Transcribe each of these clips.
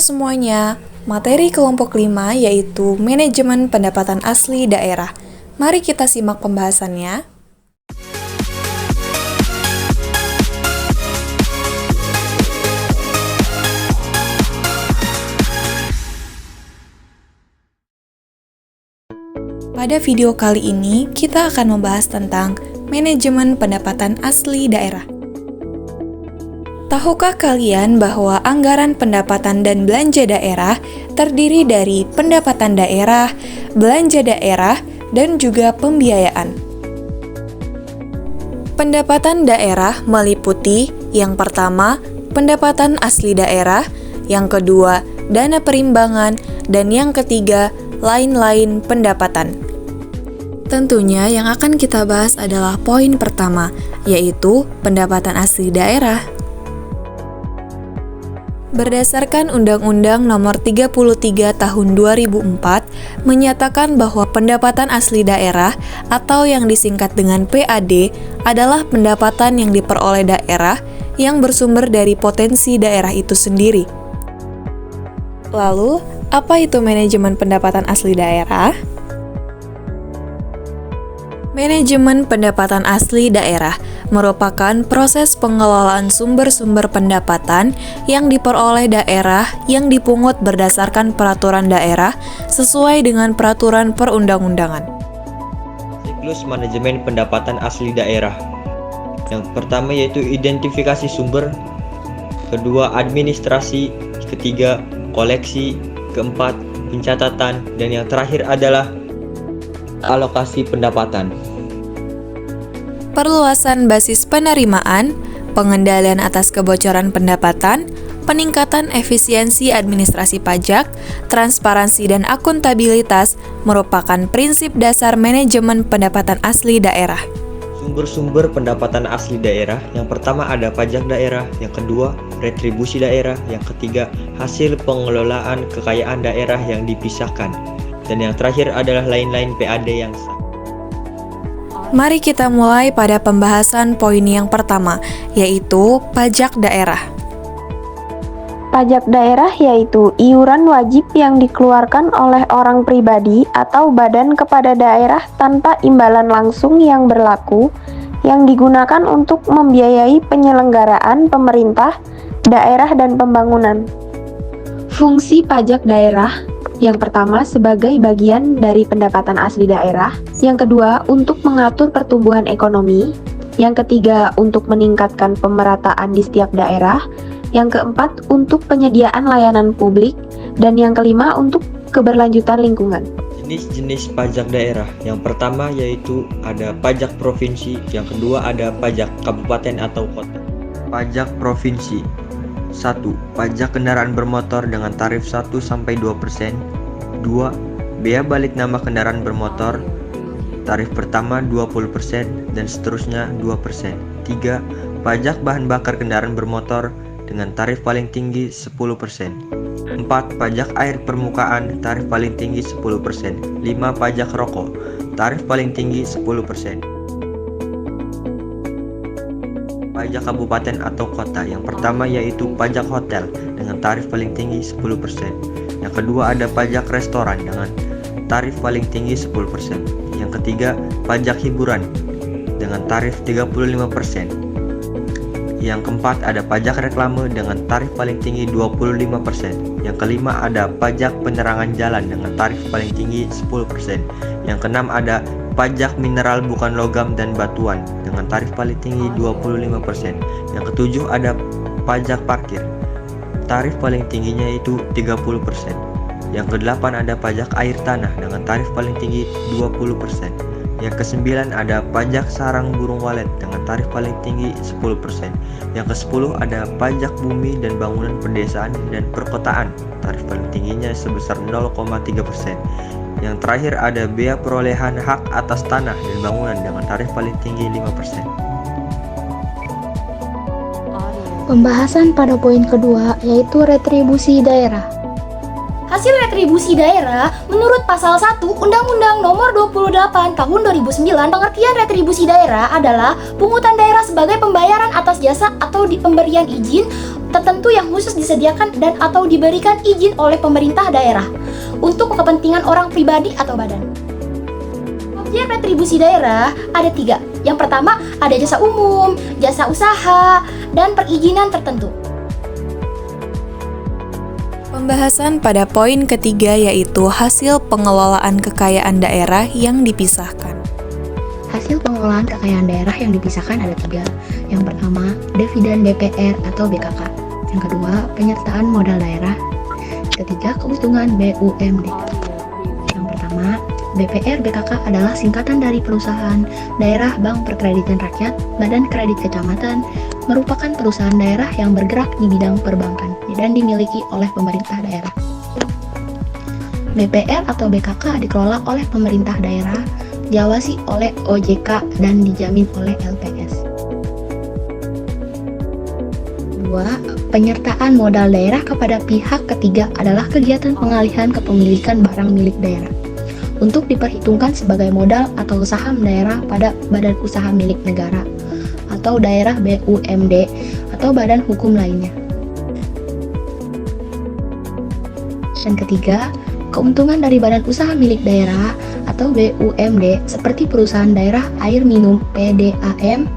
semuanya, materi kelompok 5 yaitu manajemen pendapatan asli daerah. Mari kita simak pembahasannya. Pada video kali ini, kita akan membahas tentang manajemen pendapatan asli daerah. Tahukah kalian bahwa anggaran pendapatan dan belanja daerah terdiri dari pendapatan daerah, belanja daerah, dan juga pembiayaan? Pendapatan daerah meliputi yang pertama, pendapatan asli daerah, yang kedua, dana perimbangan, dan yang ketiga, lain-lain pendapatan. Tentunya yang akan kita bahas adalah poin pertama, yaitu pendapatan asli daerah. Berdasarkan Undang-Undang Nomor 33 Tahun 2004 menyatakan bahwa pendapatan asli daerah atau yang disingkat dengan PAD adalah pendapatan yang diperoleh daerah yang bersumber dari potensi daerah itu sendiri. Lalu, apa itu manajemen pendapatan asli daerah? Manajemen pendapatan asli daerah merupakan proses pengelolaan sumber-sumber pendapatan yang diperoleh daerah yang dipungut berdasarkan peraturan daerah sesuai dengan peraturan perundang-undangan. Siklus manajemen pendapatan asli daerah. Yang pertama yaitu identifikasi sumber, kedua administrasi, ketiga koleksi, keempat pencatatan, dan yang terakhir adalah alokasi pendapatan. Perluasan basis penerimaan, pengendalian atas kebocoran pendapatan, peningkatan efisiensi administrasi pajak, transparansi dan akuntabilitas merupakan prinsip dasar manajemen pendapatan asli daerah. Sumber-sumber pendapatan asli daerah, yang pertama ada pajak daerah, yang kedua retribusi daerah, yang ketiga hasil pengelolaan kekayaan daerah yang dipisahkan, dan yang terakhir adalah lain-lain PAD yang sah. Mari kita mulai pada pembahasan poin yang pertama, yaitu pajak daerah. Pajak daerah yaitu iuran wajib yang dikeluarkan oleh orang pribadi atau badan kepada daerah tanpa imbalan langsung yang berlaku, yang digunakan untuk membiayai penyelenggaraan pemerintah, daerah dan pembangunan. Fungsi pajak daerah yang pertama sebagai bagian dari pendapatan asli daerah, yang kedua untuk mengatur pertumbuhan ekonomi, yang ketiga untuk meningkatkan pemerataan di setiap daerah, yang keempat untuk penyediaan layanan publik, dan yang kelima untuk keberlanjutan lingkungan. Jenis-jenis pajak daerah, yang pertama yaitu ada pajak provinsi, yang kedua ada pajak kabupaten atau kota. Pajak provinsi. 1. Pajak kendaraan bermotor dengan tarif 1-2%. 2. Bea balik nama kendaraan bermotor. Tarif pertama 20% dan seterusnya 2%. 3. Pajak bahan bakar kendaraan bermotor dengan tarif paling tinggi 10%. 4. Pajak air permukaan, tarif paling tinggi 10%. 5. Pajak rokok, tarif paling tinggi 10%. Pajak kabupaten atau kota, yang pertama yaitu pajak hotel dengan tarif paling tinggi 10%. Yang kedua ada pajak restoran dengan tarif paling tinggi 10%. Yang ketiga pajak hiburan dengan tarif 35%. Yang keempat ada pajak reklame dengan tarif paling tinggi 25%. Yang kelima ada pajak penerangan jalan dengan tarif paling tinggi 10%. Yang keenam ada pajak mineral bukan logam dan batuan dengan tarif paling tinggi 25%. Yang ketujuh ada pajak parkir. Tarif paling tingginya itu 30%. Yang kedelapan ada pajak air tanah dengan tarif paling tinggi 20%. Yang kesembilan ada pajak sarang burung walet dengan tarif paling tinggi 10%. Yang kesepuluh ada pajak bumi dan bangunan pedesaan dan perkotaan. Tarif paling tingginya sebesar 0,3%. Yang terakhir ada bea perolehan hak atas tanah dan bangunan dengan tarif paling tinggi 5%. Pembahasan pada poin kedua yaitu retribusi daerah. Hasil retribusi daerah menurut pasal 1 Undang-Undang Nomor 28 Tahun 2009, pengertian retribusi daerah adalah pungutan daerah sebagai pembayaran atas jasa atau di pemberian izin tertentu yang khusus disediakan dan atau diberikan izin oleh pemerintah daerah untuk kepentingan orang pribadi atau badan. Objek retribusi daerah ada 3. Yang pertama ada jasa umum, jasa usaha, dan perizinan tertentu. Pembahasan pada poin ketiga yaitu hasil pengelolaan kekayaan daerah yang dipisahkan. Hasil pengelolaan kekayaan daerah yang dipisahkan ada 3. Yang pertama, dividen BPR atau BKK. Yang kedua, penyertaan modal daerah. Ketiga, keuntungan BUMD. Yang pertama, BPR BKK adalah singkatan dari perusahaan daerah Bank Perkreditan Rakyat, Badan Kredit Kecamatan, merupakan perusahaan daerah yang bergerak di bidang perbankan dan dimiliki oleh pemerintah daerah. BPR atau BKK dikelola oleh pemerintah daerah, diawasi oleh OJK dan dijamin oleh LPS. 2. Penyertaan modal daerah kepada pihak ketiga adalah kegiatan pengalihan kepemilikan barang milik daerah untuk diperhitungkan sebagai modal atau saham daerah pada badan usaha milik negara atau daerah BUMD atau badan hukum lainnya. Dan ketiga, keuntungan dari badan usaha milik daerah atau BUMD seperti perusahaan daerah air minum PDAM,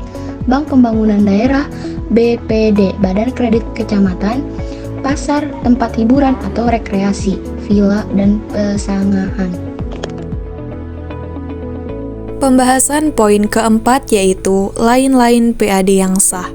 Bank Pembangunan Daerah BPD, Badan Kredit Kecamatan, pasar, tempat hiburan atau rekreasi, villa, dan pesangahan. Pembahasan poin keempat yaitu lain-lain PAD yang sah.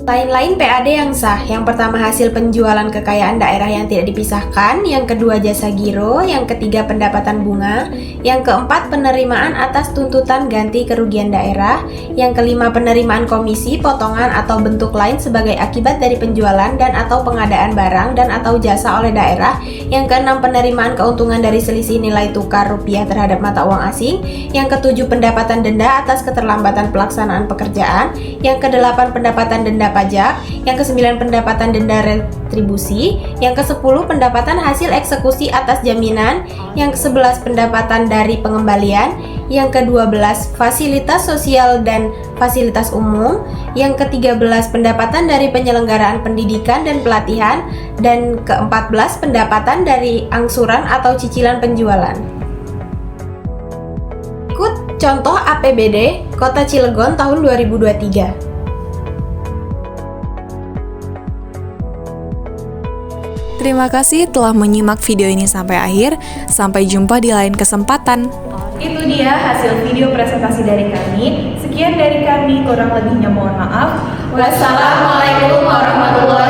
Lain-lain PAD yang sah. Yang pertama hasil penjualan kekayaan daerah yang tidak dipisahkan, yang kedua jasa giro, yang ketiga pendapatan bunga, yang keempat penerimaan atas tuntutan ganti kerugian daerah, yang kelima penerimaan komisi, potongan atau bentuk lain sebagai akibat dari penjualan dan atau pengadaan barang dan atau jasa oleh daerah, yang keenam penerimaan keuntungan dari selisih nilai tukar rupiah terhadap mata uang asing, yang ketujuh pendapatan denda atas keterlambatan pelaksanaan pekerjaan, yang kedelapan pendapatan denda pajak, yang ke-9 pendapatan denda retribusi, yang ke-10 pendapatan hasil eksekusi atas jaminan, yang ke-11 pendapatan dari pengembalian, yang ke-12 fasilitas sosial dan fasilitas umum, yang ke-13 pendapatan dari penyelenggaraan pendidikan dan pelatihan, dan ke-14 pendapatan dari angsuran atau cicilan penjualan. Ikut contoh APBD Kota Cilegon tahun 2023. Terima kasih telah menyimak video ini sampai akhir. Sampai jumpa di lain kesempatan. Itu dia hasil video presentasi dari kami. Sekian dari kami, kurang lebihnya mohon maaf. Wassalamualaikum warahmatullahi